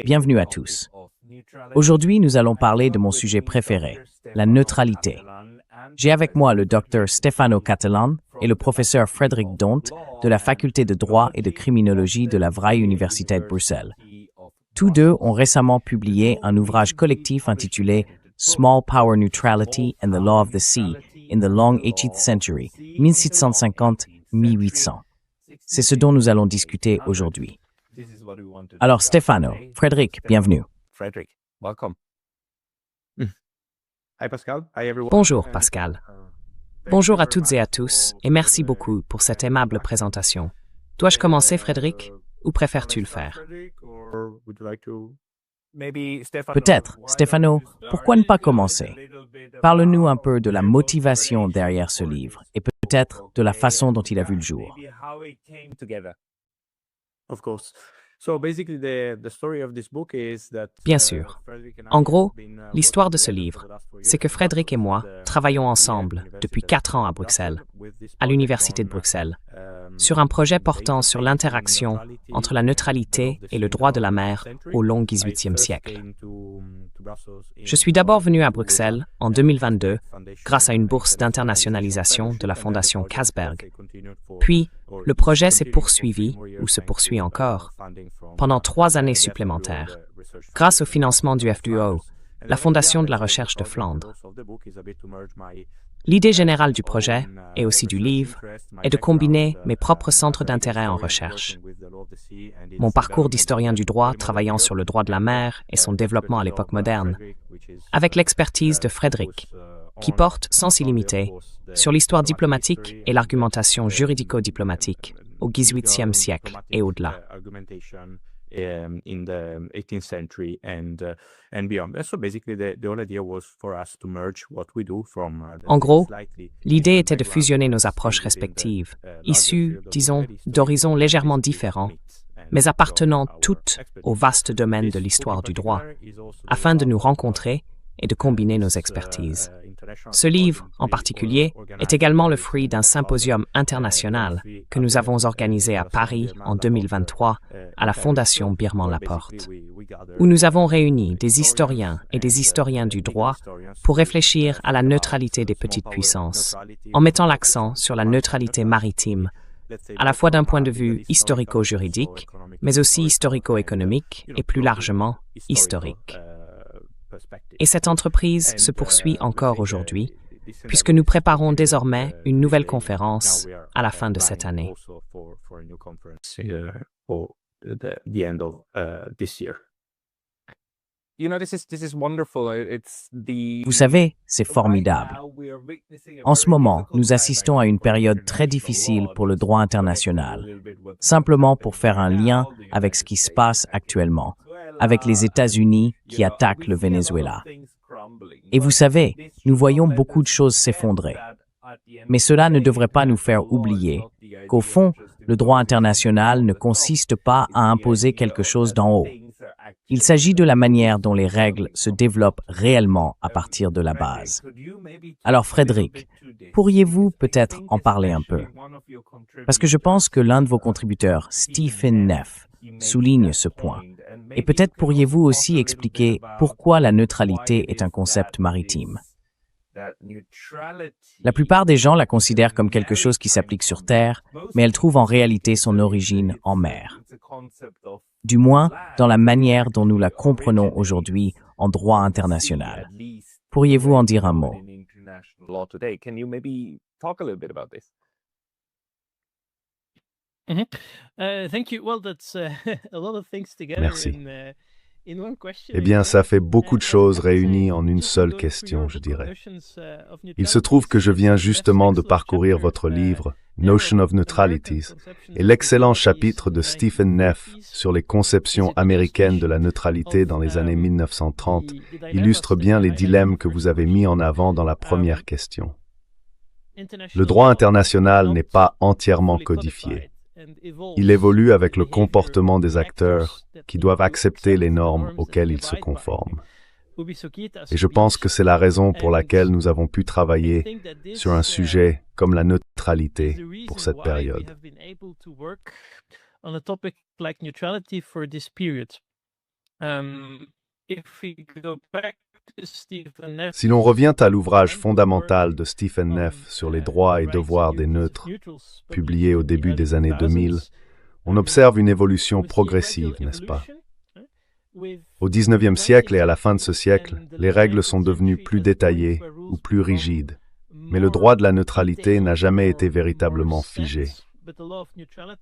Bienvenue à tous. Aujourd'hui, nous allons parler de mon sujet préféré, la neutralité. J'ai avec moi le Dr Stefano Catalan et le professeur Frédéric Dont de la faculté de droit et de criminologie de la Vrije Universiteit Bruxelles. Tous deux ont récemment publié un ouvrage collectif intitulé Small Power Neutrality and the Law of the Sea in the Long 18th Century, 1750-1800. C'est ce dont nous allons discuter aujourd'hui. Alors Stefano, Frédéric, bienvenue. Frédéric, welcome. Hi Pascal. Hi everyone. Bonjour Pascal. Bonjour à toutes et à tous et merci beaucoup pour cette aimable présentation. Dois-je commencer Frédéric ou préfères-tu le faire? Peut-être, Stefano, pourquoi ne pas commencer? Parle-nous un peu de la motivation derrière ce livre et peut-être de la façon dont il a vu le jour. Of course. So basically the story of this book is that Bien sûr. En gros, l'histoire de ce livre, c'est que Frédéric et moi travaillons ensemble depuis 4 ans à Bruxelles, à l'Université de Bruxelles, sur un projet portant sur l'interaction entre la neutralité et le droit de la mer au long XVIIIe siècle. Je suis d'abord venu à Bruxelles en 2022 grâce à une bourse d'internationalisation de la Fondation Casberg. Puis, le projet s'est poursuivi, ou se poursuit encore, pendant 3 années supplémentaires, grâce au financement du FDO, la Fondation de la Recherche de Flandre. L'idée générale du projet, et aussi du livre, est de combiner mes propres centres d'intérêt en recherche. Mon parcours d'historien du droit travaillant sur le droit de la mer et son développement à l'époque moderne, avec l'expertise de Frédéric, qui porte, sans s'y limiter, sur l'histoire diplomatique et l'argumentation juridico-diplomatique au XVIIIe siècle et au-delà. In the 18th century and beyond. So basically the whole idea was for us to merge what we do from En gros, l'idée était de fusionner nos approches respectives, issues, disons, d'horizons légèrement différents, mais appartenant toutes au vaste domaine de l'histoire du droit, afin de nous rencontrer et de combiner nos expertises. Ce livre, en particulier, est également le fruit d'un symposium international que nous avons organisé à Paris en 2023 à la Fondation Birman-Laporte, où nous avons réuni des historiens et des historiens du droit pour réfléchir à la neutralité des petites puissances, en mettant l'accent sur la neutralité maritime, à la fois d'un point de vue historico-juridique, mais aussi historico-économique et plus largement historique. Et cette entreprise se poursuit encore aujourd'hui, puisque nous préparons désormais une nouvelle conférence à la fin de cette année. Vous savez, c'est formidable. En ce moment, nous assistons à une période très difficile pour le droit international, simplement pour faire un lien avec ce qui se passe actuellement, avec les États-Unis qui attaquent le Venezuela. Et vous savez, nous voyons beaucoup de choses s'effondrer. Mais cela ne devrait pas nous faire oublier qu'au fond, le droit international ne consiste pas à imposer quelque chose d'en haut. Il s'agit de la manière dont les règles se développent réellement à partir de la base. Alors Frédéric, pourriez-vous peut-être en parler un peu? Parce que je pense que l'un de vos contributeurs, Stephen Neff, souligne ce point. Et peut-être pourriez-vous aussi expliquer pourquoi la neutralité est un concept maritime. La plupart des gens la considèrent comme quelque chose qui s'applique sur Terre, mais elle trouve en réalité son origine en mer. Du moins, dans la manière dont nous la comprenons aujourd'hui en droit international. Pourriez-vous en dire un mot? Merci. Eh bien, ça fait beaucoup de choses réunies en une seule question, je dirais. Il se trouve que je viens justement de parcourir votre livre, Notion of Neutralities, et l'excellent chapitre de Stephen Neff sur les conceptions américaines de la neutralité dans les années 1930 illustre bien les dilemmes que vous avez mis en avant dans la première question. Le droit international n'est pas entièrement codifié. Il évolue avec le comportement des acteurs qui doivent accepter les normes auxquelles ils se conforment. Et je pense que c'est la raison pour laquelle nous avons pu travailler sur un sujet comme la neutralité pour cette période. like neutrality for this period. If we go back to Stephen Neff, Si l'on revient à l'ouvrage fondamental de Stephen Neff sur les droits et devoirs des neutres, publié au début des années 2000, on observe une évolution progressive, n'est-ce pas? Au XIXe siècle et à la fin de ce siècle, les règles sont devenues plus détaillées ou plus rigides, mais le droit de la neutralité n'a jamais été véritablement figé.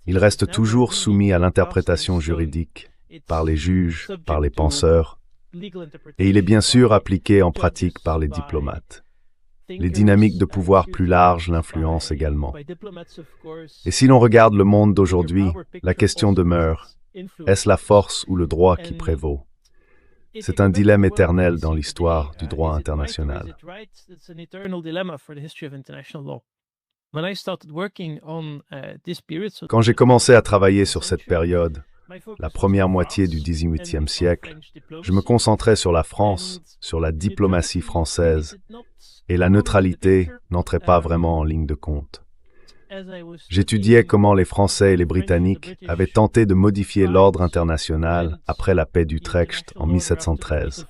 Il reste toujours soumis à l'interprétation juridique, par les juges, par les penseurs, et il est bien sûr appliqué en pratique par les diplomates. Les dynamiques de pouvoir plus larges l'influencent également. Et si l'on regarde le monde d'aujourd'hui, la question demeure, est-ce la force ou le droit qui prévaut? C'est un dilemme éternel dans l'histoire du droit international. Quand j'ai commencé à travailler sur cette période, la première moitié du XVIIIe siècle, je me concentrais sur la France, sur la diplomatie française, et la neutralité n'entrait pas vraiment en ligne de compte. J'étudiais comment les Français et les Britanniques avaient tenté de modifier l'ordre international après la paix d'Utrecht en 1713.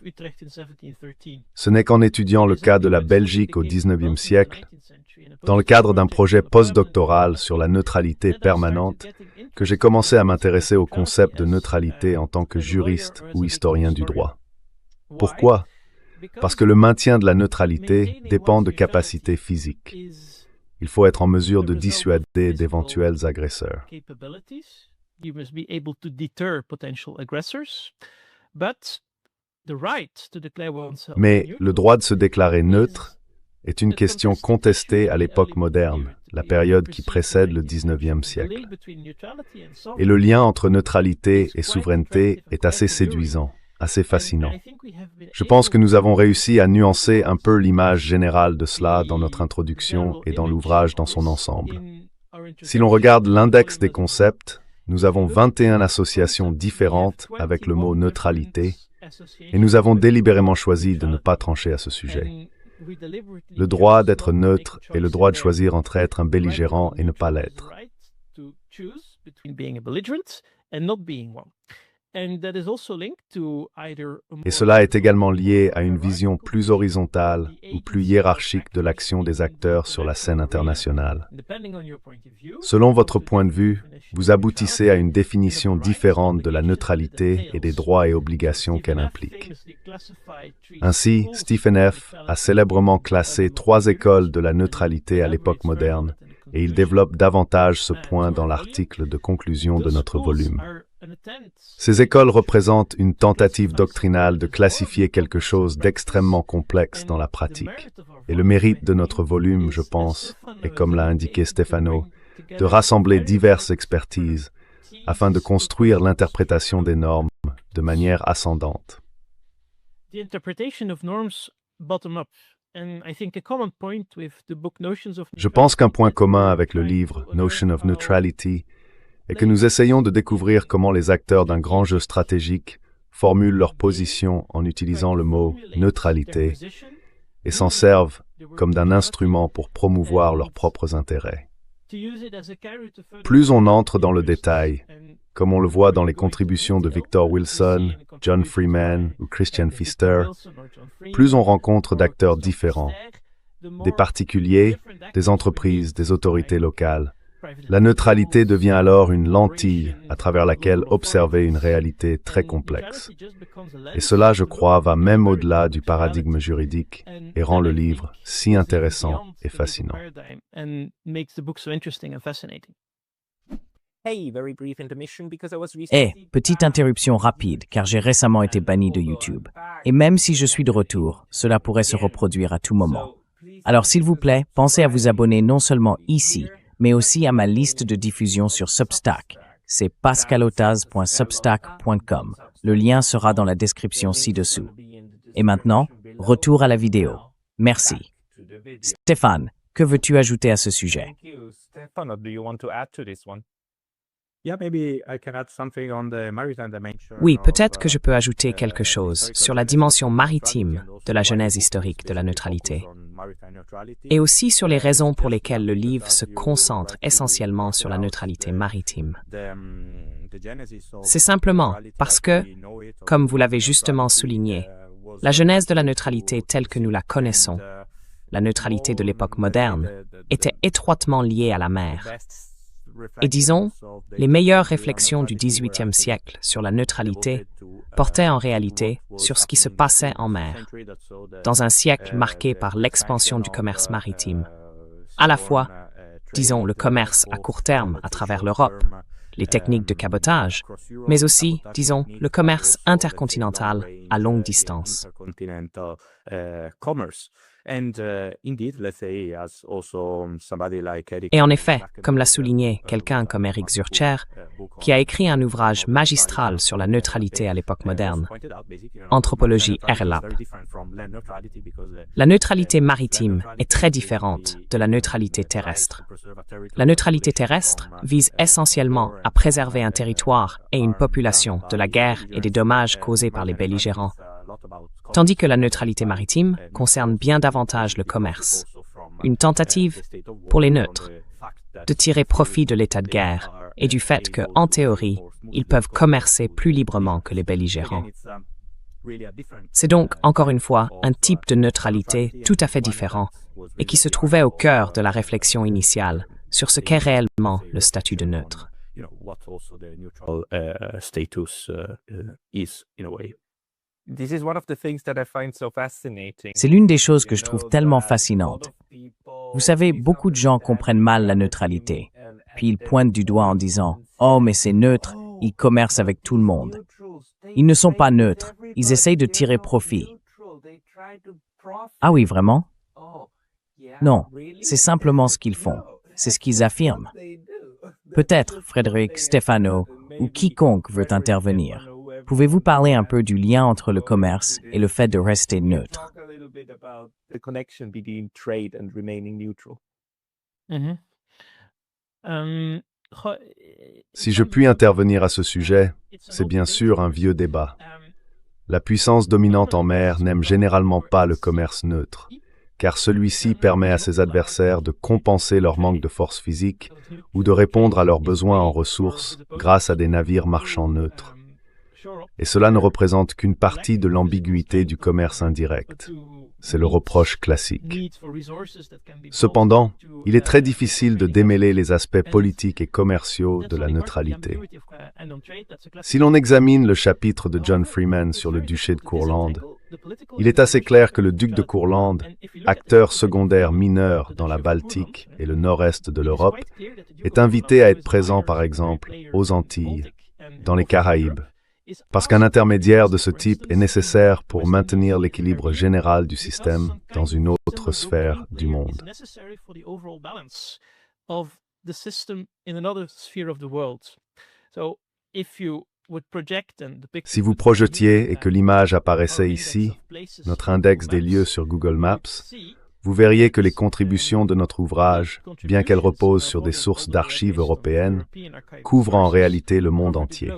Ce n'est qu'en étudiant le cas de la Belgique au XIXe siècle, dans le cadre d'un projet postdoctoral sur la neutralité permanente, que j'ai commencé à m'intéresser au concept de neutralité en tant que juriste ou historien du droit. Pourquoi? Parce que le maintien de la neutralité dépend de capacités physiques. Il faut être en mesure de dissuader d'éventuels agresseurs. Mais le droit de se déclarer neutre est une question contestée à l'époque moderne, la période qui précède le XIXe siècle. Et le lien entre neutralité et souveraineté est assez séduisant, assez fascinant. Je pense que nous avons réussi à nuancer un peu l'image générale de cela dans notre introduction et dans l'ouvrage dans son ensemble. Si l'on regarde l'index des concepts, nous avons 21 associations différentes avec le mot neutralité, et nous avons délibérément choisi de ne pas trancher à ce sujet. Le droit d'être neutre et le droit de choisir entre être un belligérant et ne pas l'être. Et cela est également lié à une vision plus horizontale ou plus hiérarchique de l'action des acteurs sur la scène internationale. Selon votre point de vue, vous aboutissez à une définition différente de la neutralité et des droits et obligations qu'elle implique. Ainsi, Stephen Neff a célèbrement classé 3 écoles de la neutralité à l'époque moderne, et il développe davantage ce point dans l'article de conclusion de notre volume. Ces écoles représentent une tentative doctrinale de classifier quelque chose d'extrêmement complexe dans la pratique. Et le mérite de notre volume, je pense, est, comme l'a indiqué Stefano, de rassembler diverses expertises afin de construire l'interprétation des normes de manière ascendante. Je pense qu'un point commun avec le livre Notion of Neutrality est que nous essayons de découvrir comment les acteurs d'un grand jeu stratégique formulent leur position en utilisant le mot « neutralité » et s'en servent comme d'un instrument pour promouvoir leurs propres intérêts. Plus on entre dans le détail, comme on le voit dans les contributions de Victor Wilson, John Freeman ou Christian Pfister, plus on rencontre d'acteurs différents, des particuliers, des entreprises, des autorités locales. La neutralité devient alors une lentille à travers laquelle observer une réalité très complexe. Et cela, je crois, va même au-delà du paradigme juridique et rend le livre si intéressant et fascinant. Petite interruption rapide, car j'ai récemment été banni de YouTube. Et même si je suis de retour, cela pourrait se reproduire à tout moment. Alors s'il vous plaît, pensez à vous abonner non seulement ici, mais aussi à ma liste de diffusion sur Substack. C'est pascalotaz.substack.com. Le lien sera dans la description ci-dessous. Et maintenant, retour à la vidéo. Merci. Stéphane, que veux-tu ajouter à ce sujet? Oui, peut-être que je peux ajouter quelque chose sur la dimension maritime de la genèse historique de la neutralité. et aussi sur les raisons pour lesquelles le livre se concentre essentiellement sur la neutralité maritime. C'est simplement parce que, comme vous l'avez justement souligné, la genèse de la neutralité telle que nous la connaissons, la neutralité de l'époque moderne, était étroitement liée à la mer. Et disons, les meilleures réflexions du XVIIIe siècle sur la neutralité portaient en réalité sur ce qui se passait en mer, dans un siècle marqué par l'expansion du commerce maritime. À la fois, disons, le commerce à court terme à travers l'Europe, les techniques de cabotage, mais aussi, disons, le commerce intercontinental à longue distance. Et en effet, comme l'a souligné quelqu'un comme Eric Zurcher, qui a écrit un ouvrage magistral sur la neutralité à l'époque moderne, Anthropologie RLAP, la neutralité maritime est très différente de la neutralité terrestre. La neutralité terrestre vise essentiellement à préserver un territoire et une population de la guerre et des dommages causés par les belligérants, tandis que la neutralité maritime concerne bien davantage le commerce, une tentative, pour les neutres, de tirer profit de l'état de guerre et du fait que, en théorie, ils peuvent commercer plus librement que les belligérants. C'est donc, encore une fois, un type de neutralité tout à fait différent et qui se trouvait au cœur de la réflexion initiale sur ce qu'est réellement le statut de neutre. C'est l'une des choses que je trouve tellement fascinantes. Vous savez, beaucoup de gens comprennent mal la neutralité, puis ils pointent du doigt en disant « Oh, mais c'est neutre, ils commercent avec tout le monde. » Ils ne sont pas neutres, ils essayent de tirer profit. Ah oui, vraiment? Non, c'est simplement ce qu'ils font, c'est ce qu'ils affirment. Peut-être Frédéric, Stefano ou quiconque veut intervenir. Pouvez-vous parler un peu du lien entre le commerce et le fait de rester neutre? Si je puis intervenir à ce sujet, c'est bien sûr un vieux débat. La puissance dominante en mer n'aime généralement pas le commerce neutre, car celui-ci permet à ses adversaires de compenser leur manque de force physique ou de répondre à leurs besoins en ressources grâce à des navires marchands neutres. Et cela ne représente qu'une partie de l'ambiguïté du commerce indirect. C'est le reproche classique. Cependant, il est très difficile de démêler les aspects politiques et commerciaux de la neutralité. Si l'on examine le chapitre de John Freeman sur le duché de Courlande, il est assez clair que le duc de Courlande, acteur secondaire mineur dans la Baltique et le nord-est de l'Europe, est invité à être présent, par exemple, aux Antilles, dans les Caraïbes, parce qu'un intermédiaire de ce type est nécessaire pour maintenir l'équilibre général du système dans une autre sphère du monde. Si vous projetiez et que l'image apparaissait ici, notre index des lieux sur Google Maps, vous verriez que les contributions de notre ouvrage, bien qu'elles reposent sur des sources d'archives européennes, couvrent en réalité le monde entier.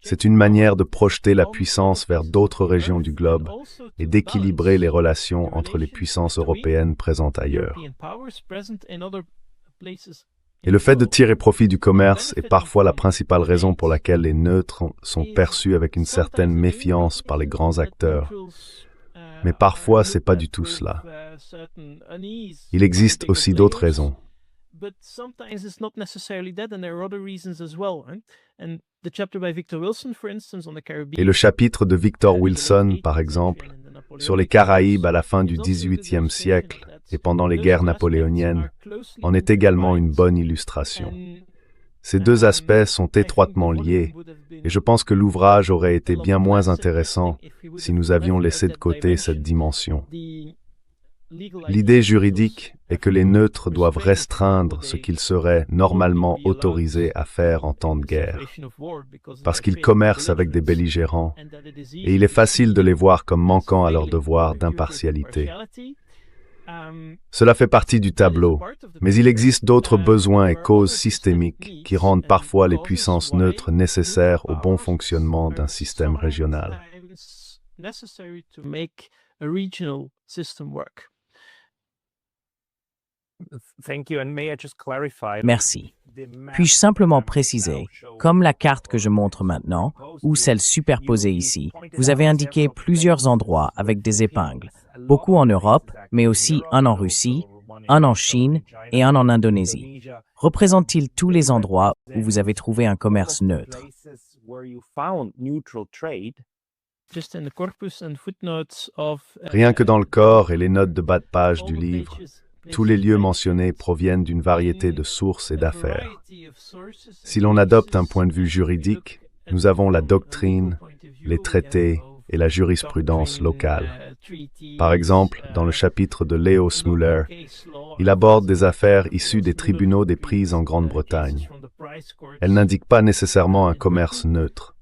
C'est une manière de projeter la puissance vers d'autres régions du globe et d'équilibrer les relations entre les puissances européennes présentes ailleurs. Et le fait de tirer profit du commerce est parfois la principale raison pour laquelle les neutres sont perçus avec une certaine méfiance par les grands acteurs. Mais parfois, c'est pas du tout cela. Il existe aussi d'autres raisons. Et le chapitre de Victor Wilson, par exemple, sur les Caraïbes à la fin du XVIIIe siècle et pendant les guerres napoléoniennes, en est également une bonne illustration. Ces deux aspects sont étroitement liés, et je pense que l'ouvrage aurait été bien moins intéressant si nous avions laissé de côté cette dimension. L'idée juridique est que les neutres doivent restreindre ce qu'ils seraient normalement autorisés à faire en temps de guerre, parce qu'ils commercent avec des belligérants, et il est facile de les voir comme manquant à leur devoir d'impartialité. Cela fait partie du tableau, mais il existe d'autres besoins et causes systémiques qui rendent parfois les puissances neutres nécessaires au bon fonctionnement d'un système régional. Merci. Puis-je simplement préciser, comme la carte que je montre maintenant, ou celle superposée ici, vous avez indiqué plusieurs endroits avec des épingles, beaucoup en Europe, mais aussi un en Russie, un en Chine et un en Indonésie. Représente-t-il tous les endroits où vous avez trouvé un commerce neutre? Rien que dans le corps et les notes de bas de page du livre, tous les lieux mentionnés proviennent d'une variété de sources et d'affaires. Si l'on adopte un point de vue juridique, nous avons la doctrine, les traités et la jurisprudence locale. Par exemple, dans le chapitre de Leo Smuller, il aborde des affaires issues des tribunaux des prix en Grande-Bretagne. Elle n'indique pas nécessairement un commerce neutre,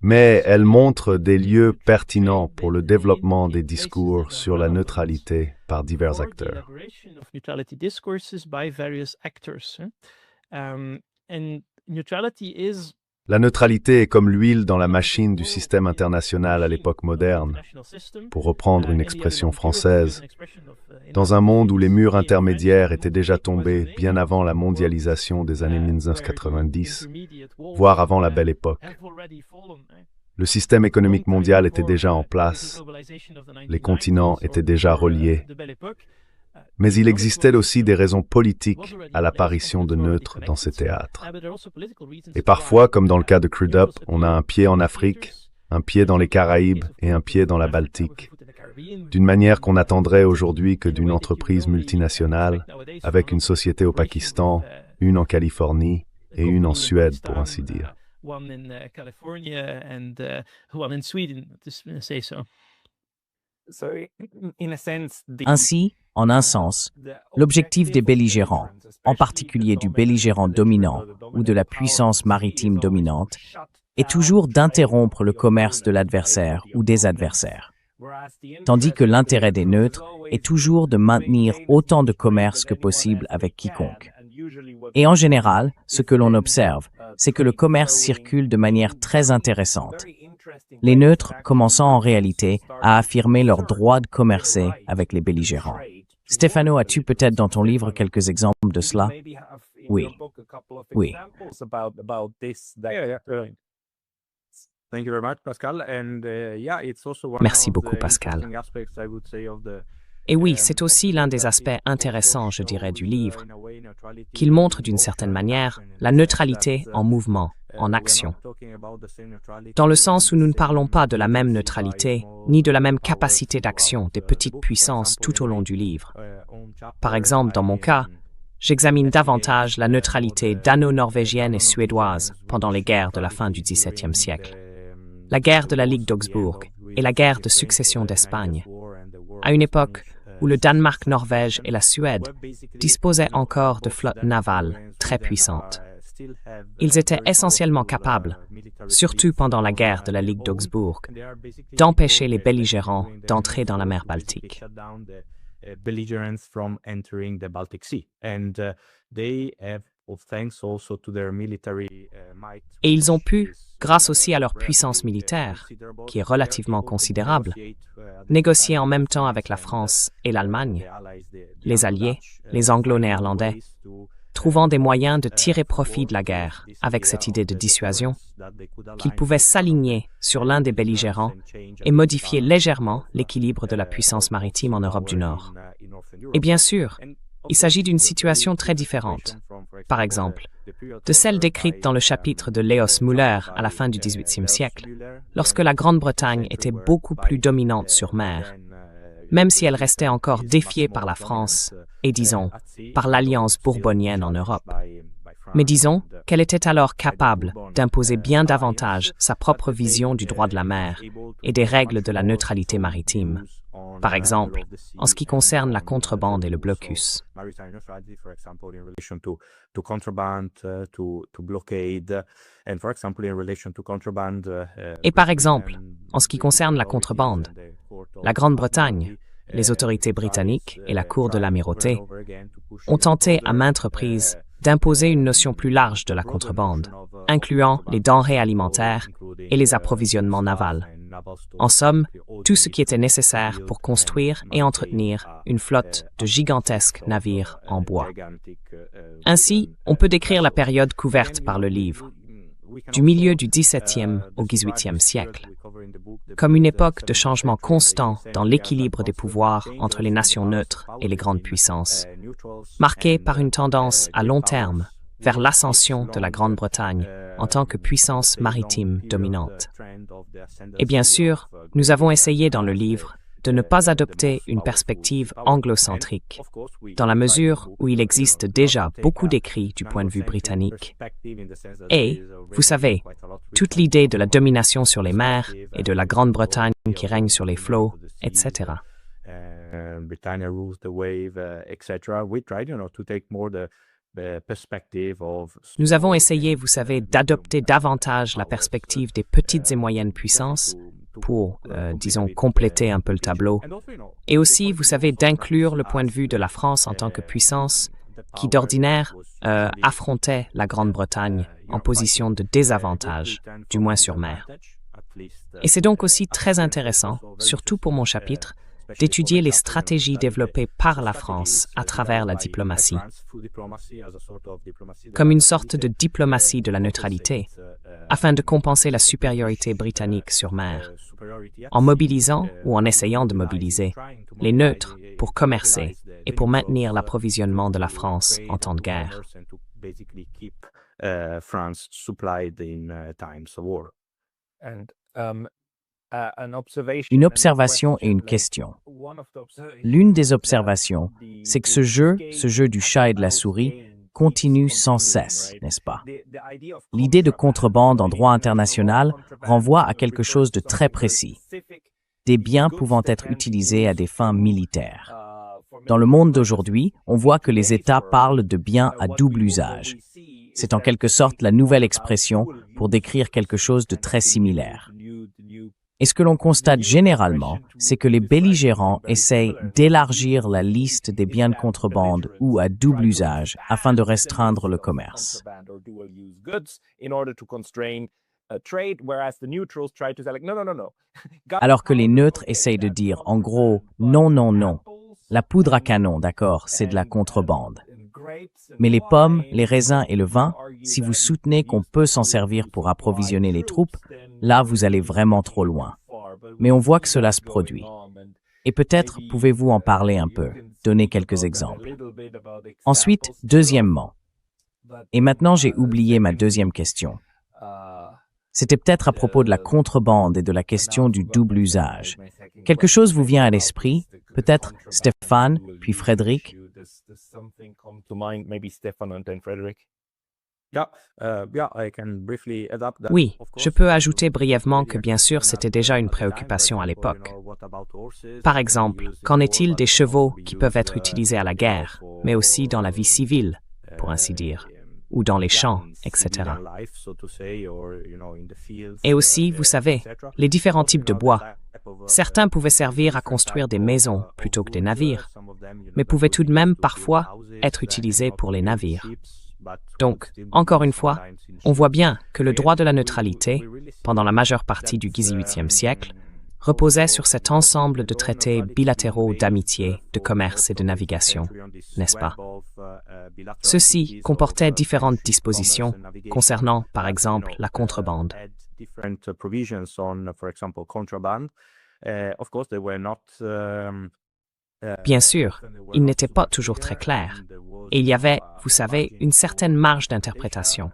mais elle montre des lieux pertinents pour le développement des discours sur la neutralité par divers acteurs. La neutralité est comme l'huile dans la machine du système international à l'époque moderne, pour reprendre une expression française, dans un monde où les murs intermédiaires étaient déjà tombés bien avant la mondialisation des années 1990, voire avant la Belle Époque. Le système économique mondial était déjà en place, les continents étaient déjà reliés, mais il existait aussi des raisons politiques à l'apparition de neutres dans ces théâtres. Et parfois, comme dans le cas de Crudup, on a un pied en Afrique, un pied dans les Caraïbes et un pied dans la Baltique, d'une manière qu'on attendrait aujourd'hui que d'une entreprise multinationale, avec une société au Pakistan, une en Californie et une en Suède, pour ainsi dire. Ainsi, en un sens, l'objectif des belligérants, en particulier du belligérant dominant ou de la puissance maritime dominante, est toujours d'interrompre le commerce de l'adversaire ou des adversaires, tandis que l'intérêt des neutres est toujours de maintenir autant de commerce que possible avec quiconque. Et en général, ce que l'on observe, c'est que le commerce circule de manière très intéressante. Les neutres commençant en réalité à affirmer leur droit de commercer avec les belligérants. Stefano, as-tu peut-être dans ton livre quelques exemples de cela? Oui. Oui. Merci beaucoup, Pascal. Et oui, c'est aussi l'un des aspects intéressants, je dirais, du livre, qu'il montre d'une certaine manière la neutralité en mouvement, en action. Dans le sens où nous ne parlons pas de la même neutralité, ni de la même capacité d'action des petites puissances tout au long du livre. Par exemple, dans mon cas, j'examine davantage la neutralité dano-norvégienne et suédoise pendant les guerres de la fin du XVIIe siècle. La guerre de la Ligue d'Augsbourg et la guerre de succession d'Espagne, à une époque où le Danemark, Norvège et la Suède disposaient encore de flottes navales très puissantes. Ils étaient essentiellement capables, surtout pendant la guerre de la Ligue d'Augsbourg, d'empêcher les belligérants d'entrer dans la mer Baltique. Et ils ont pu, grâce aussi à leur puissance militaire, qui est relativement considérable, négocier en même temps avec la France et l'Allemagne, les Alliés, les Anglo-Néerlandais, trouvant des moyens de tirer profit de la guerre avec cette idée de dissuasion, qu'ils pouvaient s'aligner sur l'un des belligérants et modifier légèrement l'équilibre de la puissance maritime en Europe du Nord. Et bien sûr, il s'agit d'une situation très différente, par exemple, de celle décrite dans le chapitre de Leo Smuller à la fin du XVIIIe siècle, lorsque la Grande-Bretagne était beaucoup plus dominante sur mer, même si elle restait encore défiée par la France et, disons, par l'alliance bourbonienne en Europe. Mais disons qu'elle était alors capable d'imposer bien davantage sa propre vision du droit de la mer et des règles de la neutralité maritime, par exemple, en ce qui concerne la contrebande et le blocus. Et par exemple, en ce qui concerne la contrebande, la Grande-Bretagne, les autorités britanniques et la Cour de l'Amirauté ont tenté à maintes reprises d'imposer une notion plus large de la contrebande, incluant les denrées alimentaires et les approvisionnements navals. En somme, tout ce qui était nécessaire pour construire et entretenir une flotte de gigantesques navires en bois. Ainsi, on peut décrire la période couverte par le livre, du milieu du XVIIe au XVIIIe siècle, comme une époque de changement constant dans l'équilibre des pouvoirs entre les nations neutres et les grandes puissances, marquée par une tendance à long terme vers l'ascension de la Grande-Bretagne en tant que puissance maritime dominante. Et bien sûr, nous avons essayé dans le livre de ne pas adopter une perspective anglo-centrique, dans la mesure où il existe déjà beaucoup d'écrits du point de vue britannique. Et, vous savez, toute l'idée de la domination sur les mers et de la Grande-Bretagne qui règne sur les flots, etc. Britannia rules the wave, etc. We tried, to take more the perspective of. Nous avons essayé, vous savez, d'adopter davantage la perspective des petites et moyennes puissances pour, disons, compléter un peu le tableau. Et aussi, vous savez, d'inclure le point de vue de la France en tant que puissance qui, d'ordinaire, affrontait la Grande-Bretagne en position de désavantage, du moins sur mer. Et c'est donc aussi très intéressant, surtout pour mon chapitre, d'étudier les stratégies développées par la France à travers la diplomatie, comme une sorte de diplomatie de la neutralité, afin de compenser la supériorité britannique sur mer, en mobilisant ou en essayant de mobiliser les neutres pour commercer et pour maintenir l'approvisionnement de la France en temps de guerre. Une observation et une question. L'une des observations, c'est que ce jeu du chat et de la souris, continue sans cesse, n'est-ce pas? L'idée de contrebande en droit international renvoie à quelque chose de très précis, des biens pouvant être utilisés à des fins militaires. Dans le monde d'aujourd'hui, on voit que les États parlent de biens à double usage. C'est en quelque sorte la nouvelle expression pour décrire quelque chose de très similaire. Et ce que l'on constate généralement, c'est que les belligérants essayent d'élargir la liste des biens de contrebande ou à double usage afin de restreindre le commerce. Alors que les neutres essayent de dire, en gros, non, non, non. La poudre à canon, d'accord, c'est de la contrebande. Mais les pommes, les raisins et le vin, si vous soutenez qu'on peut s'en servir pour approvisionner les troupes, là vous allez vraiment trop loin. Mais on voit que cela se produit. Et peut-être pouvez-vous en parler un peu, donner quelques exemples. Ensuite, deuxièmement. Et maintenant j'ai oublié ma deuxième question. C'était peut-être à propos de la contrebande et de la question du double usage. Quelque chose vous vient à l'esprit? Peut-être Stéphane, puis Frédéric? Oui, je peux ajouter brièvement que bien sûr c'était déjà une préoccupation à l'époque. Par exemple, qu'en est-il des chevaux qui peuvent être utilisés à la guerre, mais aussi dans la vie civile, pour ainsi dire, ou dans les champs, etc. Et aussi, vous savez, les différents types de bois. Certains pouvaient servir à construire des maisons plutôt que des navires, mais pouvaient tout de même parfois être utilisés pour les navires. Donc, encore une fois, on voit bien que le droit de la neutralité, pendant la majeure partie du XVIIIe siècle, reposait sur cet ensemble de traités bilatéraux d'amitié, de commerce et de navigation, n'est-ce pas? Ceux-ci comportaient différentes dispositions concernant, par exemple, la contrebande. Bien sûr, il n'était pas toujours très clair, et il y avait, vous savez, une certaine marge d'interprétation,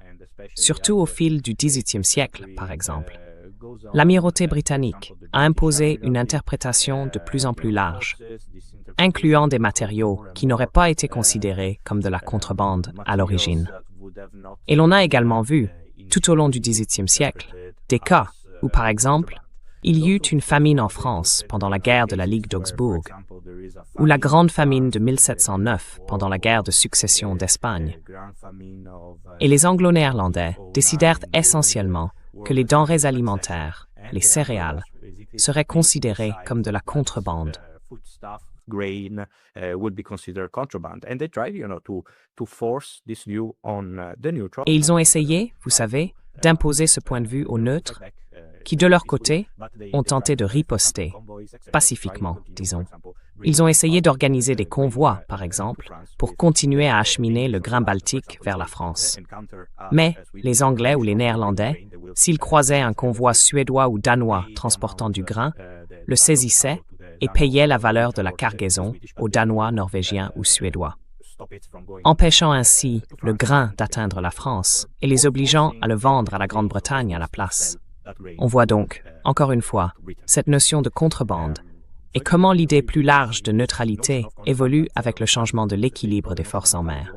surtout au fil du XVIIIe siècle, par exemple. L'amirauté britannique a imposé une interprétation de plus en plus large, incluant des matériaux qui n'auraient pas été considérés comme de la contrebande à l'origine. Et l'on a également vu, tout au long du XVIIIe siècle, des cas où, par exemple, il y eut une famine en France pendant la guerre de la Ligue d'Augsbourg, ou la grande famine de 1709 pendant la guerre de succession d'Espagne. Et les Anglo-Néerlandais décidèrent essentiellement que les denrées alimentaires, les céréales, seraient considérées comme de la contrebande. Et ils ont essayé, vous savez, d'imposer ce point de vue aux neutres qui de leur côté ont tenté de riposter, pacifiquement, disons. Ils ont essayé d'organiser des convois, par exemple, pour continuer à acheminer le grain baltique vers la France. Mais les Anglais ou les Néerlandais, s'ils croisaient un convoi suédois ou danois transportant du grain, le saisissaient et payaient la valeur de la cargaison aux Danois, Norvégiens ou Suédois, empêchant ainsi le grain d'atteindre la France et les obligeant à le vendre à la Grande-Bretagne à la place. On voit donc, encore une fois, cette notion de contrebande et comment l'idée plus large de neutralité évolue avec le changement de l'équilibre des forces en mer.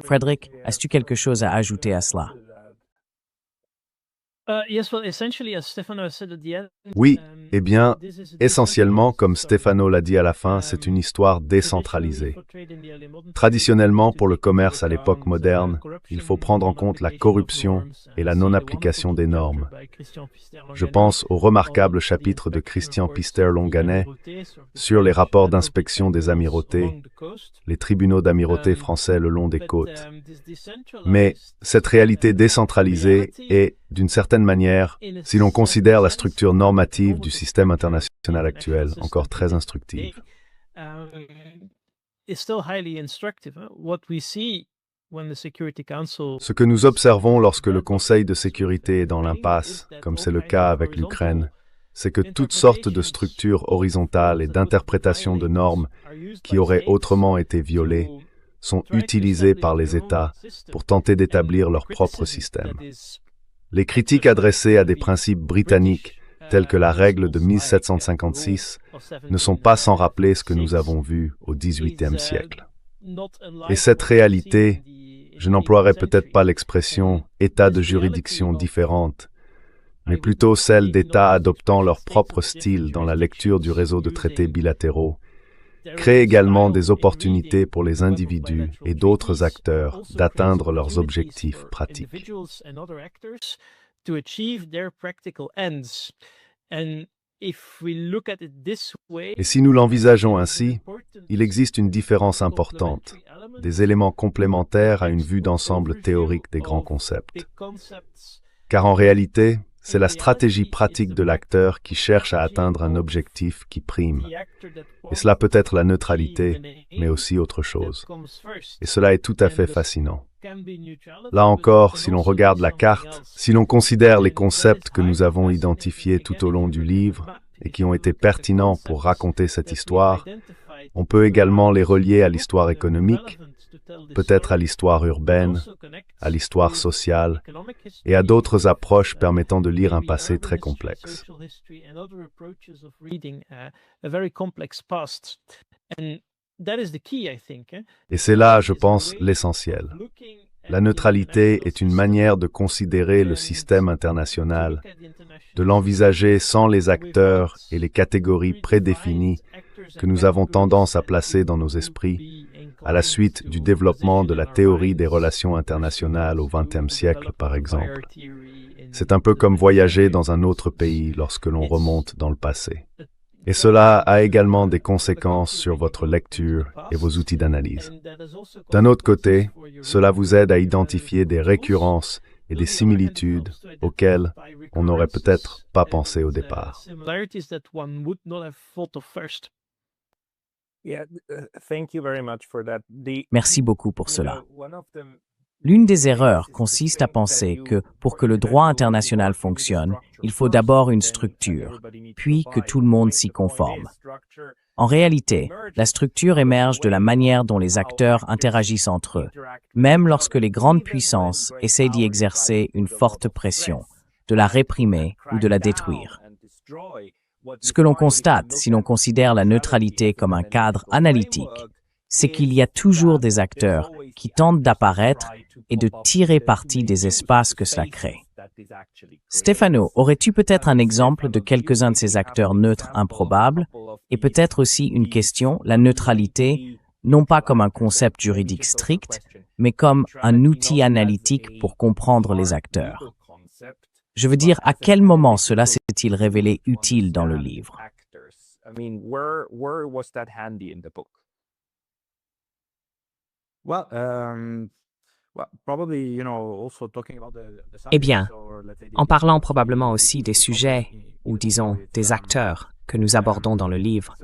Frédéric, as-tu quelque chose à ajouter à cela? Oui, eh bien, essentiellement, comme Stefano l'a dit à la fin, c'est une histoire décentralisée. Traditionnellement, pour le commerce à l'époque moderne, il faut prendre en compte la corruption et la non-application des normes. Je pense au remarquable chapitre de Christian Pister-Longanet sur les rapports d'inspection des amirautés, les tribunaux d'amirauté français le long des côtes. Mais cette réalité décentralisée est, d'une certaine manière, si l'on considère la structure normative du système international actuel, encore très instructive. Ce que nous observons lorsque le Conseil de sécurité est dans l'impasse, comme c'est le cas avec l'Ukraine, c'est que toutes sortes de structures horizontales et d'interprétations de normes qui auraient autrement été violées sont utilisées par les États pour tenter d'établir leur propre système. Les critiques adressées à des principes britanniques, tels que la règle de 1756, ne sont pas sans rappeler ce que nous avons vu au XVIIIe siècle. Et cette réalité, je n'emploierai peut-être pas l'expression « état de juridiction différente », mais plutôt celle d'États adoptant leur propre style dans la lecture du réseau de traités bilatéraux, crée également des opportunités pour les individus et d'autres acteurs d'atteindre leurs objectifs pratiques. Et si nous l'envisageons ainsi, il existe une différence importante, des éléments complémentaires à une vue d'ensemble théorique des grands concepts. Car en réalité, c'est la stratégie pratique de l'acteur qui cherche à atteindre un objectif qui prime. Et cela peut être la neutralité, mais aussi autre chose. Et cela est tout à fait fascinant. Là encore, si l'on regarde la carte, si l'on considère les concepts que nous avons identifiés tout au long du livre et qui ont été pertinents pour raconter cette histoire, on peut également les relier à l'histoire économique, peut-être à l'histoire urbaine, à l'histoire sociale et à d'autres approches permettant de lire un passé très complexe. Et c'est là, je pense, l'essentiel. La neutralité est une manière de considérer le système international, de l'envisager sans les acteurs et les catégories prédéfinies que nous avons tendance à placer dans nos esprits, à la suite du développement de la théorie des relations internationales au XXe siècle, par exemple. C'est un peu comme voyager dans un autre pays lorsque l'on remonte dans le passé. Et cela a également des conséquences sur votre lecture et vos outils d'analyse. D'un autre côté, cela vous aide à identifier des récurrences et des similitudes auxquelles on n'aurait peut-être pas pensé au départ. Merci beaucoup pour cela. L'une des erreurs consiste à penser que, pour que le droit international fonctionne, il faut d'abord une structure, puis que tout le monde s'y conforme. En réalité, la structure émerge de la manière dont les acteurs interagissent entre eux, même lorsque les grandes puissances essaient d'y exercer une forte pression, de la réprimer ou de la détruire. Ce que l'on constate si l'on considère la neutralité comme un cadre analytique, c'est qu'il y a toujours des acteurs qui tentent d'apparaître et de tirer parti des espaces que cela crée. Stefano, aurais-tu peut-être un exemple de quelques-uns de ces acteurs neutres improbables et peut-être aussi une question, la neutralité, non pas comme un concept juridique strict, mais comme un outil analytique pour comprendre les acteurs? Je veux dire, à quel moment cela s'est-il révélé utile dans le livre? Eh bien, en parlant probablement aussi des sujets, ou disons des acteurs, que nous abordons dans le livre,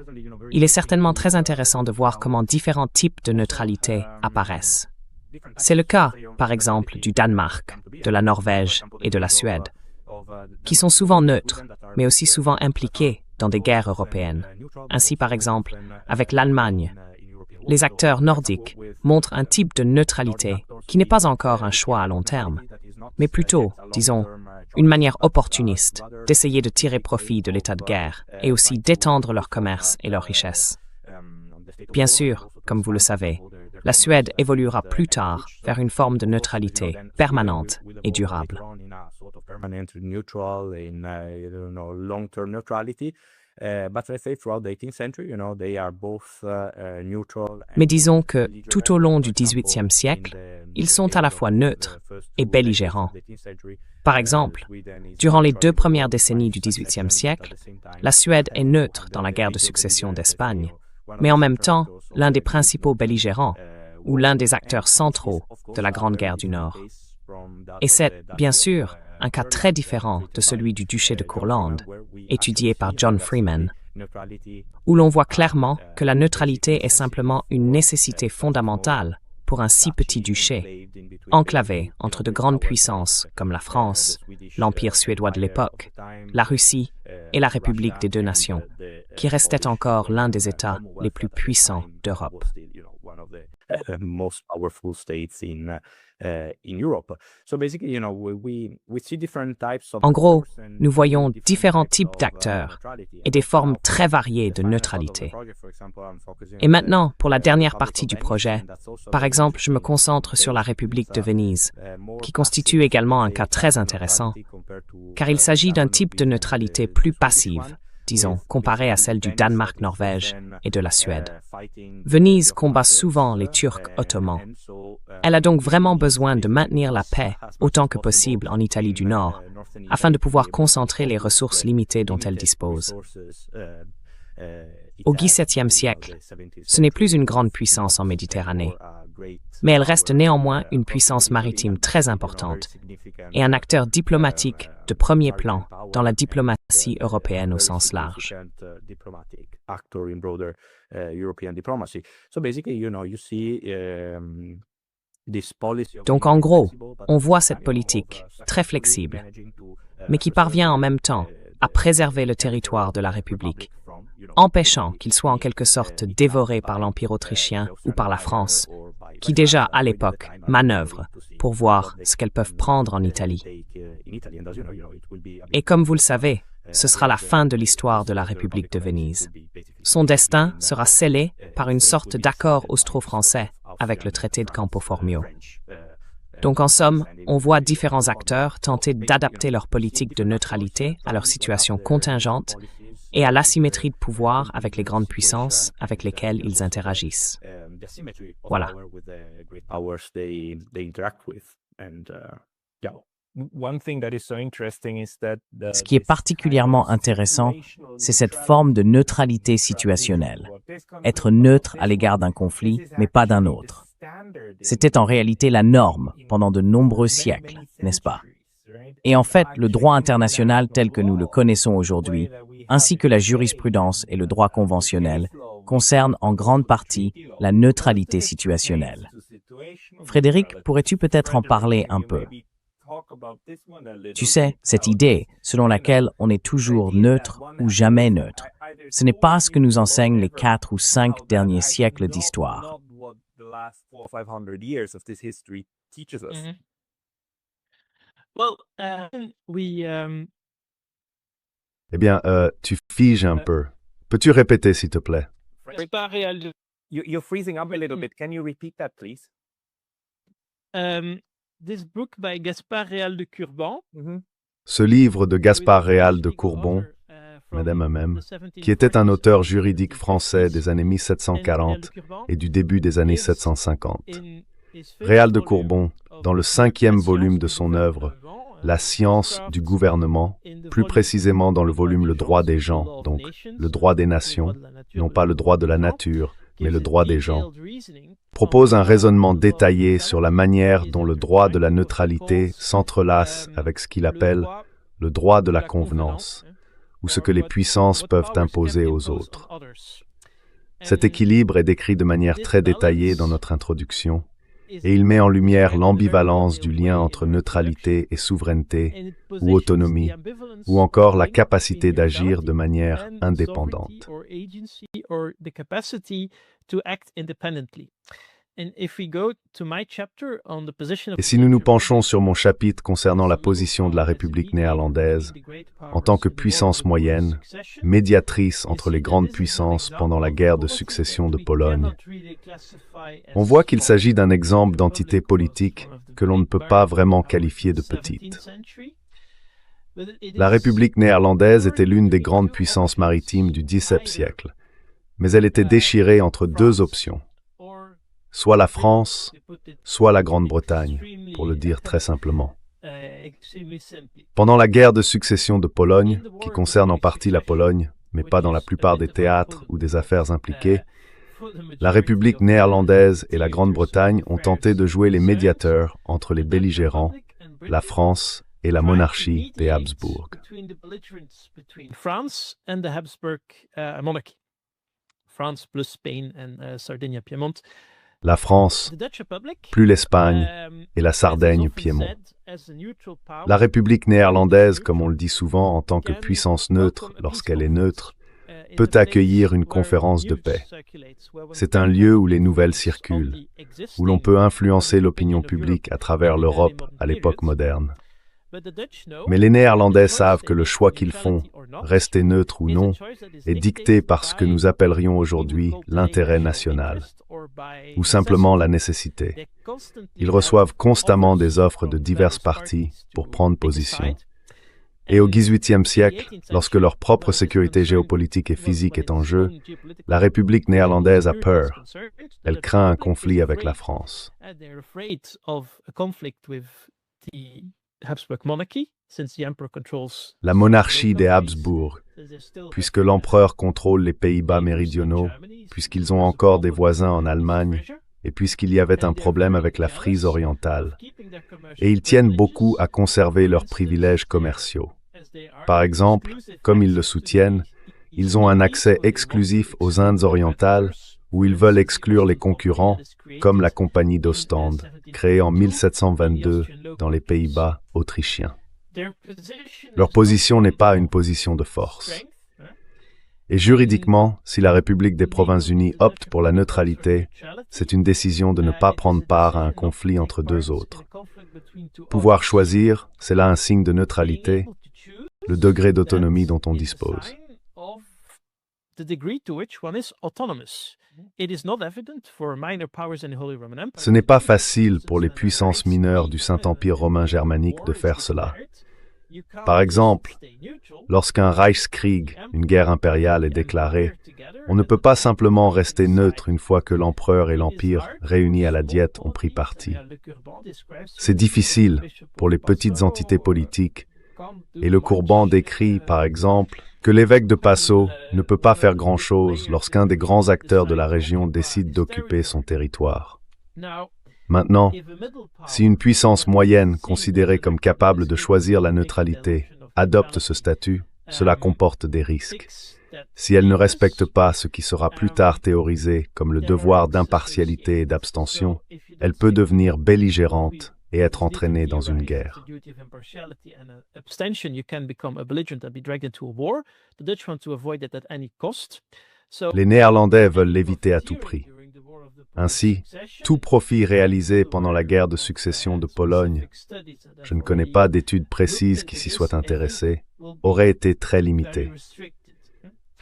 il est certainement très intéressant de voir comment différents types de neutralité apparaissent. C'est le cas, par exemple, du Danemark, de la Norvège et de la Suède, qui sont souvent neutres, mais aussi souvent impliqués dans des guerres européennes. Ainsi, par exemple, avec l'Allemagne, les acteurs nordiques montrent un type de neutralité qui n'est pas encore un choix à long terme, mais plutôt, disons, une manière opportuniste d'essayer de tirer profit de l'état de guerre et aussi d'étendre leur commerce et leurs richesses. Bien sûr, comme vous le savez, la Suède évoluera plus tard vers une forme de neutralité permanente et durable. Mais disons que, tout au long du XVIIIe siècle, ils sont à la fois neutres et belligérants. Par exemple, durant les 2 premières décennies du XVIIIe siècle, la Suède est neutre dans la guerre de succession d'Espagne, mais en même temps, l'un des principaux belligérants, ou l'un des acteurs centraux de la Grande Guerre du Nord. Et c'est, bien sûr, un cas très différent de celui du duché de Courlande, étudié par John Freeman, où l'on voit clairement que la neutralité est simplement une nécessité fondamentale pour un si petit duché, enclavé entre de grandes puissances comme la France, l'Empire suédois de l'époque, la Russie et la République des Deux Nations, qui restait encore l'un des États les plus puissants d'Europe. En gros, nous voyons différents types d'acteurs et des formes très variées de neutralité. Et maintenant, pour la dernière partie du projet, par exemple, je me concentre sur la République de Venise, qui constitue également un cas très intéressant, car il s'agit d'un type de neutralité plus passive, disons, comparée à celle du Danemark-Norvège et de la Suède. Venise combat souvent les Turcs ottomans. Elle a donc vraiment besoin de maintenir la paix autant que possible en Italie du Nord, afin de pouvoir concentrer les ressources limitées dont elle dispose. Au XVIIe siècle, ce n'est plus une grande puissance en Méditerranée, mais elle reste néanmoins une puissance maritime très importante et un acteur diplomatique de premier plan dans la diplomatie européenne au sens large. Donc en gros, on voit cette politique très flexible, mais qui parvient en même temps à préserver le territoire de la République, empêchant qu'il soit en quelque sorte dévoré par l'Empire autrichien ou par la France, qui déjà à l'époque manœuvrent pour voir ce qu'elles peuvent prendre en Italie. Et comme vous le savez, ce sera la fin de l'histoire de la République de Venise. Son destin sera scellé par une sorte d'accord austro-français avec le traité de Campo Formio. Donc en somme, on voit différents acteurs tenter d'adapter leur politique de neutralité à leur situation contingente et à l'asymétrie de pouvoir avec les grandes puissances avec lesquelles ils interagissent. Voilà. Ce qui est particulièrement intéressant, c'est cette forme de neutralité situationnelle. Être neutre à l'égard d'un conflit, mais pas d'un autre. C'était en réalité la norme pendant de nombreux siècles, n'est-ce pas? Et en fait, le droit international tel que nous le connaissons aujourd'hui, ainsi que la jurisprudence et le droit conventionnel, concernent en grande partie la neutralité situationnelle. Frédéric, pourrais-tu peut-être en parler un peu? Tu sais, cette idée selon laquelle on est toujours neutre ou jamais neutre, ce n'est pas ce que nous enseignent les 4 ou 5 derniers siècles d'histoire. Eh bien, tu figes un peu. Peux-tu répéter, s'il te plaît? Gaspard Réal de... You're freezing up a little bit. Can you repeat that, please? This book by Gaspard Réal de Courbon. Ce livre de Gaspard Réal de Courbon, Madame même, qui était un auteur juridique français des années 1740 et du début des années 750. Réal de Courbon, dans le 5e volume de son œuvre, La science du gouvernement, plus précisément dans le volume Le droit des gens, donc le droit des nations, non pas le droit de la nature, mais le droit des gens, propose un raisonnement détaillé sur la manière dont le droit de la neutralité s'entrelace avec ce qu'il appelle le droit de la convenance, ou ce que les puissances peuvent imposer aux autres. Cet équilibre est décrit de manière très détaillée dans notre introduction, et il met en lumière l'ambivalence du lien entre neutralité et souveraineté, ou autonomie, ou encore la capacité d'agir de manière indépendante. Et si nous nous penchons sur mon chapitre concernant la position de la République néerlandaise en tant que puissance moyenne, médiatrice entre les grandes puissances pendant la guerre de succession de Pologne, on voit qu'il s'agit d'un exemple d'entité politique que l'on ne peut pas vraiment qualifier de petite. La République néerlandaise était l'une des grandes puissances maritimes du XVIIe siècle, mais elle était déchirée entre deux options. Soit la France, soit la Grande-Bretagne, pour le dire très simplement. Pendant la guerre de succession de Pologne, qui concerne en partie la Pologne, mais pas dans la plupart des théâtres ou des affaires impliquées, la République néerlandaise et la Grande-Bretagne ont tenté de jouer les médiateurs entre les belligérants, la France et la monarchie des Habsbourg. La France, plus l'Espagne et la Sardaigne-Piémont. La République néerlandaise, comme on le dit souvent en tant que puissance neutre lorsqu'elle est neutre, peut accueillir une conférence de paix. C'est un lieu où les nouvelles circulent, où l'on peut influencer l'opinion publique à travers l'Europe à l'époque moderne. Mais les Néerlandais savent que le choix qu'ils font, rester neutre ou non, est dicté par ce que nous appellerions aujourd'hui l'intérêt national, ou simplement la nécessité. Ils reçoivent constamment des offres de diverses parties pour prendre position. Et au XVIIIe siècle, lorsque leur propre sécurité géopolitique et physique est en jeu, la République néerlandaise a peur. Elle craint un conflit avec la France. La monarchie des Habsbourg, puisque l'empereur contrôle les Pays-Bas méridionaux, puisqu'ils ont encore des voisins en Allemagne, et puisqu'il y avait un problème avec la Frise orientale. Et ils tiennent beaucoup à conserver leurs privilèges commerciaux. Par exemple, comme ils le soutiennent, ils ont un accès exclusif aux Indes orientales, où ils veulent exclure les concurrents, comme la Compagnie d'Ostende, créée en 1722 dans les Pays-Bas autrichiens. Leur position n'est pas une position de force. Et juridiquement, si la République des Provinces-Unies opte pour la neutralité, c'est une décision de ne pas prendre part à un conflit entre deux autres. Pouvoir choisir, c'est là un signe de neutralité, le degré d'autonomie dont on dispose. Ce n'est pas facile pour les puissances mineures du Saint-Empire romain germanique de faire cela. Par exemple, lorsqu'un Reichskrieg, une guerre impériale, est déclarée, on ne peut pas simplement rester neutre une fois que l'empereur et l'empire, réunis à la diète, ont pris parti. C'est difficile pour les petites entités politiques, et le Courban décrit, par exemple, que l'évêque de Passau ne peut pas faire grand-chose lorsqu'un des grands acteurs de la région décide d'occuper son territoire. Maintenant, si une puissance moyenne considérée comme capable de choisir la neutralité adopte ce statut, cela comporte des risques. Si elle ne respecte pas ce qui sera plus tard théorisé comme le devoir d'impartialité et d'abstention, elle peut devenir belligérante et être entraînée dans une guerre. Les Néerlandais veulent l'éviter à tout prix. Ainsi, tout profit réalisé pendant la guerre de succession de Pologne, je ne connais pas d'études précises qui s'y soient intéressées, aurait été très limité.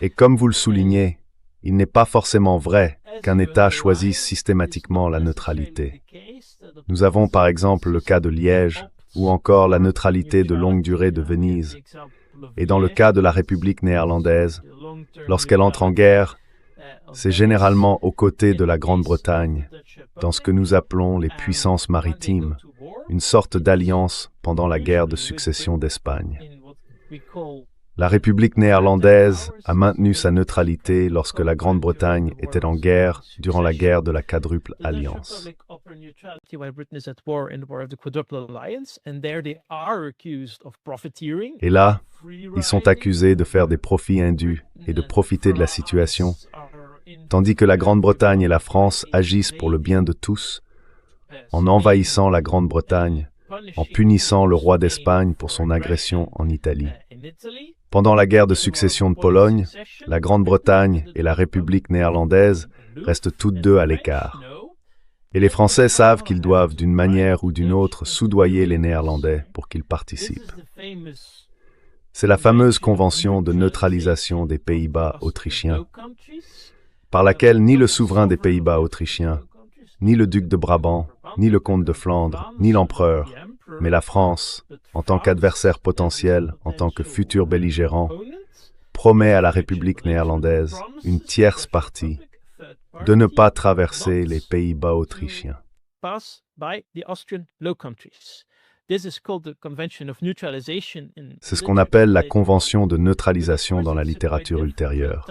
Et comme vous le soulignez, il n'est pas forcément vrai qu'un État choisisse systématiquement la neutralité. Nous avons par exemple le cas de Liège, ou encore la neutralité de longue durée de Venise. Et dans le cas de la République néerlandaise, lorsqu'elle entre en guerre, c'est généralement aux côtés de la Grande-Bretagne, dans ce que nous appelons les puissances maritimes, une sorte d'alliance pendant la guerre de succession d'Espagne. La République néerlandaise a maintenu sa neutralité lorsque la Grande-Bretagne était en guerre durant la guerre de la Quadruple Alliance. Et là, ils sont accusés de faire des profits indus et de profiter de la situation, tandis que la Grande-Bretagne et la France agissent pour le bien de tous, en envahissant la Grande-Bretagne, en punissant le roi d'Espagne pour son agression en Italie. Pendant la guerre de succession de Pologne, la Grande-Bretagne et la République néerlandaise restent toutes deux à l'écart. Et les Français savent qu'ils doivent, d'une manière ou d'une autre, soudoyer les Néerlandais pour qu'ils participent. C'est la fameuse convention de neutralisation des Pays-Bas autrichiens, par laquelle ni le souverain des Pays-Bas autrichiens, ni le duc de Brabant, ni le comte de Flandre, ni l'empereur, mais la France, en tant qu'adversaire potentiel, en tant que futur belligérant, promet à la République néerlandaise une tierce partie de ne pas traverser les Pays-Bas autrichiens. C'est ce qu'on appelle la convention de neutralisation dans la littérature ultérieure.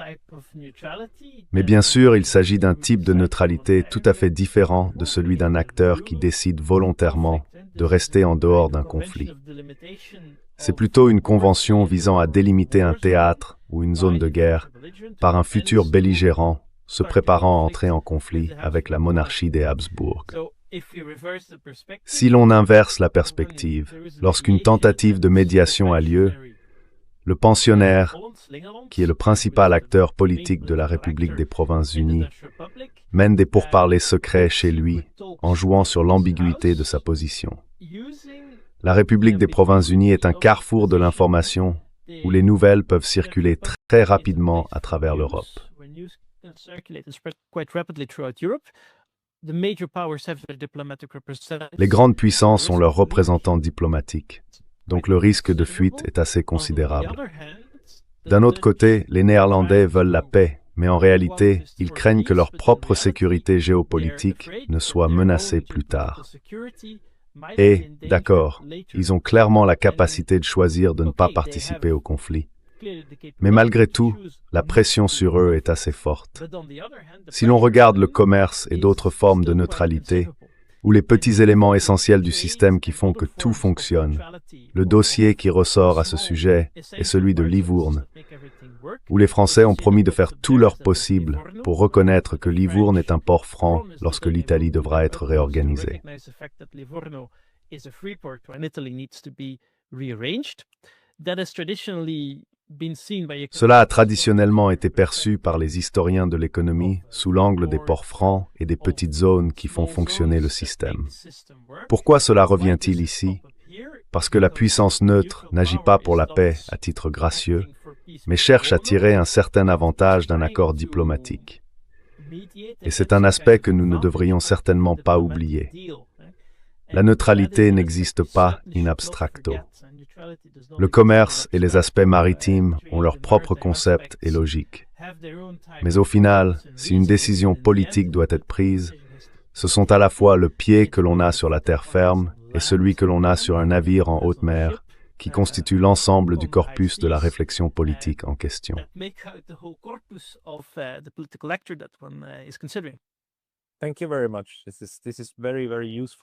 Mais bien sûr, il s'agit d'un type de neutralité tout à fait différent de celui d'un acteur qui décide volontairement de rester en dehors d'un conflit. C'est plutôt une convention visant à délimiter un théâtre ou une zone de guerre par un futur belligérant se préparant à entrer en conflit avec la monarchie des Habsbourg. Si l'on inverse la perspective, lorsqu'une tentative de médiation a lieu, le pensionnaire, qui est le principal acteur politique de la République des Provinces-Unies, mène des pourparlers secrets chez lui en jouant sur l'ambiguïté de sa position. La République des Provinces-Unies est un carrefour de l'information où les nouvelles peuvent circuler très rapidement à travers l'Europe. Les grandes puissances ont leurs représentants diplomatiques, donc le risque de fuite est assez considérable. D'un autre côté, les Néerlandais veulent la paix, mais en réalité, ils craignent que leur propre sécurité géopolitique ne soit menacée plus tard. Et, d'accord, ils ont clairement la capacité de choisir de ne pas participer au conflit. Mais malgré tout, la pression sur eux est assez forte. Si l'on regarde le commerce et d'autres formes de neutralité, ou les petits éléments essentiels du système qui font que tout fonctionne, le dossier qui ressort à ce sujet est celui de Livourne, où les Français ont promis de faire tout leur possible pour reconnaître que Livourne est un port franc lorsque l'Italie devra être réorganisée. Cela a traditionnellement été perçu par les historiens de l'économie sous l'angle des ports francs et des petites zones qui font fonctionner le système. Pourquoi cela revient-il ici? Parce que la puissance neutre n'agit pas pour la paix à titre gracieux, mais cherche à tirer un certain avantage d'un accord diplomatique. Et c'est un aspect que nous ne devrions certainement pas oublier. La neutralité n'existe pas in abstracto. Le commerce et les aspects maritimes ont leur propre concept et logique. Mais au final, si une décision politique doit être prise, ce sont à la fois le pied que l'on a sur la terre ferme et celui que l'on a sur un navire en haute mer, qui constituent l'ensemble du corpus de la réflexion politique en question.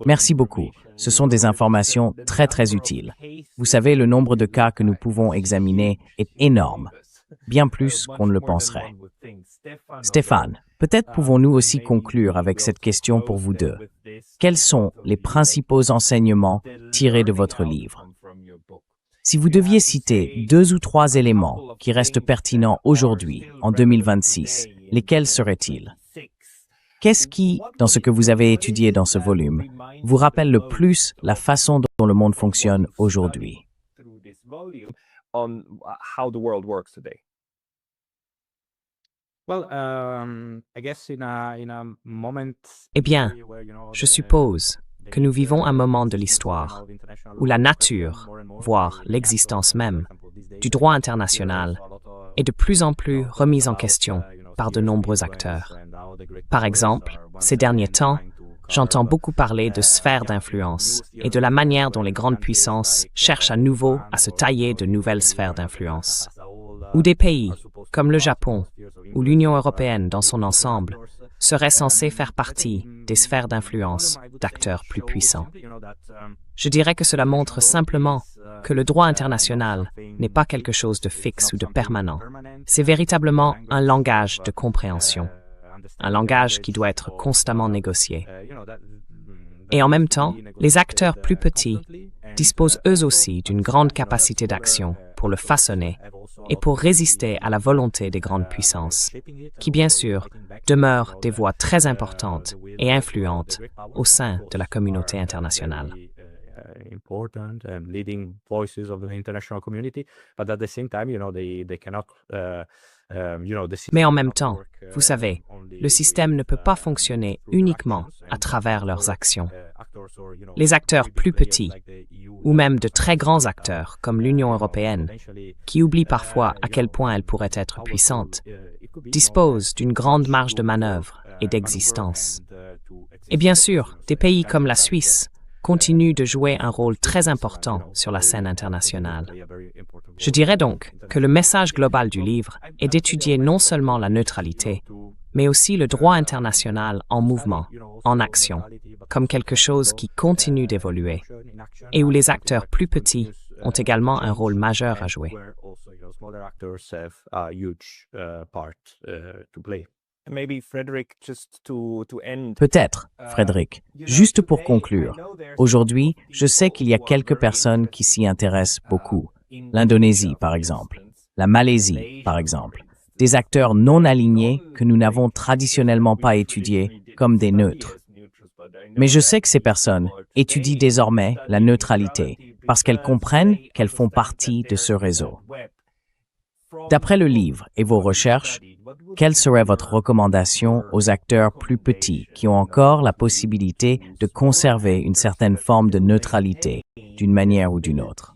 Merci beaucoup. Ce sont des informations très très utiles. Vous savez, le nombre de cas que nous pouvons examiner est énorme, bien plus qu'on ne le penserait. Stéphane, peut-être pouvons-nous aussi conclure avec cette question pour vous deux. Quels sont les principaux enseignements tirés de votre livre? Si vous deviez citer 2 ou 3 éléments qui restent pertinents aujourd'hui, en 2026, lesquels seraient-ils? Qu'est-ce qui, dans ce que vous avez étudié dans ce volume, vous rappelle le plus la façon dont le monde fonctionne aujourd'hui? Eh bien, je suppose que nous vivons un moment de l'histoire où la nature, voire l'existence même, du droit international est de plus en plus remise en question par de nombreux acteurs. Par exemple, ces derniers temps, j'entends beaucoup parler de sphères d'influence et de la manière dont les grandes puissances cherchent à nouveau à se tailler de nouvelles sphères d'influence. Ou des pays, comme le Japon, ou l'Union européenne dans son ensemble, seraient censés faire partie des sphères d'influence d'acteurs plus puissants. Je dirais que cela montre simplement que le droit international n'est pas quelque chose de fixe ou de permanent. C'est véritablement un langage de compréhension, un langage qui doit être constamment négocié. Et en même temps, les acteurs plus petits disposent eux aussi d'une grande capacité d'action pour le façonner et pour résister à la volonté des grandes puissances, qui bien sûr demeurent des voix très importantes et influentes au sein de la communauté internationale. Mais en même temps, vous savez, le système ne peut pas fonctionner uniquement à travers leurs actions. Les acteurs plus petits, ou même de très grands acteurs comme l'Union européenne, qui oublient parfois à quel point elle pourrait être puissante, disposent d'une grande marge de manœuvre et d'existence. Et bien sûr, des pays comme la Suisse continuent de jouer un rôle très important sur la scène internationale. Je dirais donc que le message global du livre est d'étudier non seulement la neutralité, mais aussi le droit international en mouvement, en action, comme quelque chose qui continue d'évoluer, et où les acteurs plus petits ont également un rôle majeur à jouer. Peut-être, Frédéric, juste pour conclure, aujourd'hui, je sais qu'il y a quelques personnes qui s'y intéressent beaucoup. L'Indonésie, par exemple, la Malaisie, par exemple, des acteurs non alignés que nous n'avons traditionnellement pas étudiés comme des neutres. Mais je sais que ces personnes étudient désormais la neutralité parce qu'elles comprennent qu'elles font partie de ce réseau. D'après le livre et vos recherches, quelle serait votre recommandation aux acteurs plus petits qui ont encore la possibilité de conserver une certaine forme de neutralité d'une manière ou d'une autre?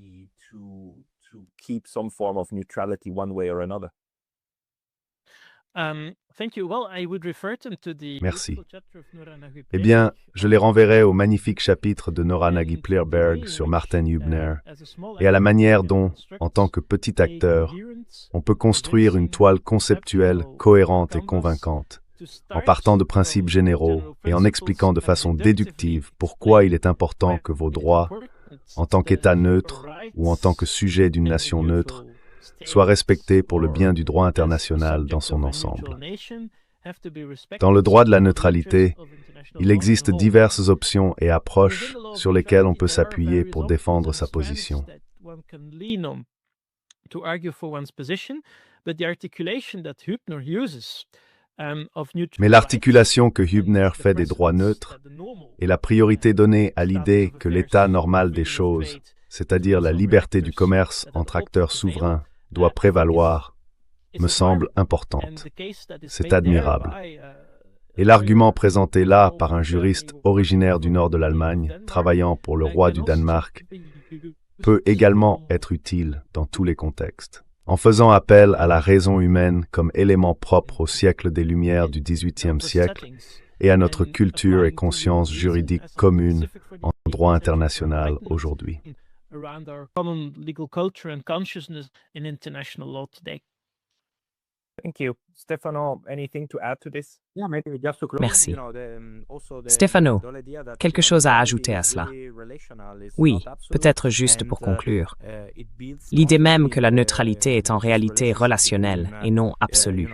Merci. Eh bien, je les renverrai au magnifique chapitre de Nora Nagy-Plierberg sur Martin Hübner et à la manière dont, en tant que petit acteur, on peut construire une toile conceptuelle cohérente et convaincante, en partant de principes généraux et en expliquant de façon déductive pourquoi il est important que vos droits, en tant qu'État neutre ou en tant que sujet d'une nation neutre, soient respectés pour le bien du droit international dans son ensemble. Dans le droit de la neutralité, il existe diverses options et approches sur lesquelles on peut s'appuyer pour défendre sa position. Mais l'articulation que Hübner fait des droits neutres et la priorité donnée à l'idée que l'état normal des choses, c'est-à-dire la liberté du commerce entre acteurs souverains, doit prévaloir, me semble importante. C'est admirable. Et l'argument présenté là par un juriste originaire du nord de l'Allemagne, travaillant pour le roi du Danemark, peut également être utile dans tous les contextes. En faisant appel à la raison humaine comme élément propre au siècle des Lumières du XVIIIe siècle et à notre culture et conscience juridique commune en droit international aujourd'hui. Around our common legal culture and consciousness in international law today. Thank you. Stefano, anything to add to this? Merci. Stefano, quelque chose à ajouter à cela? Oui, peut-être juste pour conclure. L'idée même que la neutralité est en réalité relationnelle et non absolue.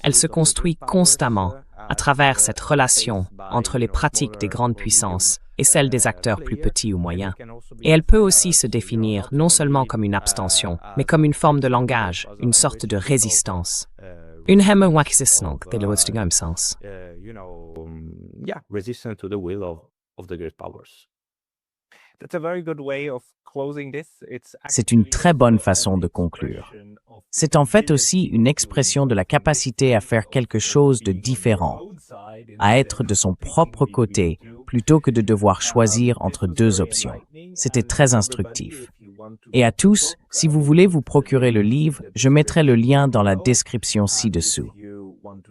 Elle se construit constamment à travers cette relation entre les pratiques des grandes puissances et celles des acteurs plus petits ou moyens. Et elle peut aussi se définir non seulement comme une abstention, mais comme une forme de langage, une sorte de résistance. Une hemmewaxisnong, det låter i sens. Resistant to the will of the great powers. That's a very good way of closing this. C'est une très bonne façon de conclure. C'est en fait aussi une expression de la capacité à faire quelque chose de différent, à être de son propre côté plutôt que de devoir choisir entre deux options. C'était très instructif. Et à tous, si vous voulez vous procurer le livre, je mettrai le lien dans la description ci-dessous.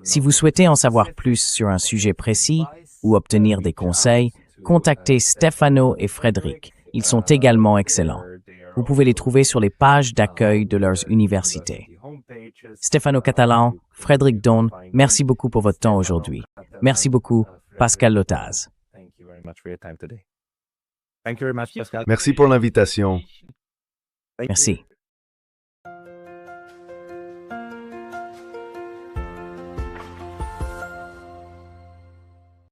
Si vous souhaitez en savoir plus sur un sujet précis, ou obtenir des conseils, contactez Stefano et Frédéric. Ils sont également excellents. Vous pouvez les trouver sur les pages d'accueil de leurs universités. Stefano Catalan, Frédéric Daune, merci beaucoup pour votre temps aujourd'hui. Merci beaucoup, Pascal Lotaz. Thank you very much, Pascal. Merci pour l'invitation. Merci.